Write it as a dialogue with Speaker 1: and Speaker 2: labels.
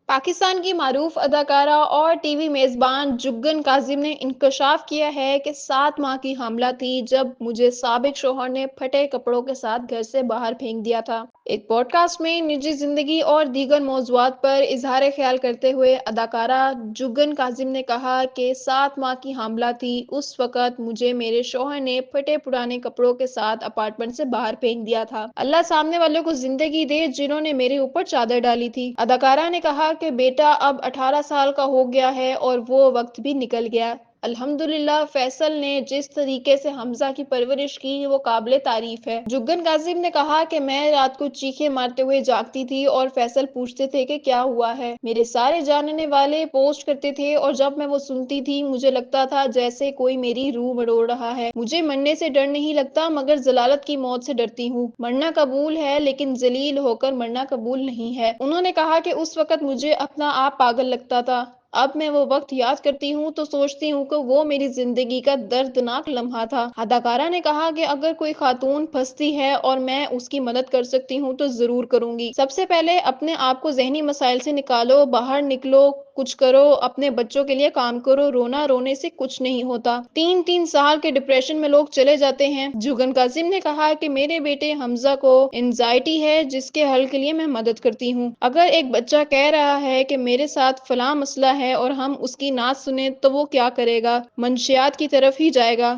Speaker 1: पाकिस्तान की मारूफ अदाकारा और टीवी मेजबान जुग्गन काजिम ने इंकशाफ किया है कि 7 माह की हामला थी जब मुझे साबिक शौहर ने फटे कपड़ों के साथ घर से बाहर फेंक दिया था। एक पॉडकास्ट में निजी जिंदगी और दीगर मौजुआत पर इजहार ख्याल करते हुए अदाकारा जुग्गन काजिम ने कहा कि 7 माह की हामला थी। उस वक्त मुझे मेरे शौहर ने फटे पुराने कपड़ों के साथ अपार्टमेंट से बाहर फेंक दिया था। अल्लाह सामने वालों को जिंदगी दे जिन्होंने मेरे ऊपर चादर डाली थी। अदाकारा ने कहा कि बेटा अब 18 साल का हो गया है और वो वक्त भी निकल गया। अल्हम्दुलिल्लाह फैसल ने जिस तरीके से हमजा की परवरिश की वो काबिले तारीफ है। जुग्गन काजिम ने कहा कि मैं रात को चीखे मारते हुए जागती थी और फैसल पूछते थे कि क्या हुआ है। मेरे सारे जानने वाले पोस्ट करते थे और जब मैं वो सुनती थी मुझे लगता था जैसे कोई मेरी रूह मरोड़ रहा है। मुझे मरने से डर नहीं लगता मगर जलालत की मौत से डरती हूँ। मरना कबूल है लेकिन जलील होकर मरना कबूल नहीं है। उन्होंने कहा कि उस वक्त मुझे अपना आप पागल लगता था। अब मैं वो वक्त याद करती हूँ तो सोचती हूँ कि वो मेरी जिंदगी का दर्दनाक लम्हा था। अदाकारा ने कहा कि अगर कोई खातून फंसती है और मैं उसकी मदद कर सकती हूँ तो जरूर करूंगी। सबसे पहले अपने आप को जहनी मसाइल से निकालो, बाहर निकलो, कुछ करो, अपने बच्चों के लिए काम करो। रोना रोने से कुछ नहीं होता। 3-3 साल के डिप्रेशन में लोग चले जाते हैं। जुगन कासिम ने कहा कि मेरे बेटे हमजा को एंजाइटी है जिसके हल के लिए मैं मदद करती हूँ। अगर एक बच्चा कह रहा है कि मेरे साथ फलां मसला है और हम उसकी ना सुने तो वो क्या करेगा? मंशियात की तरफ ही जाएगा।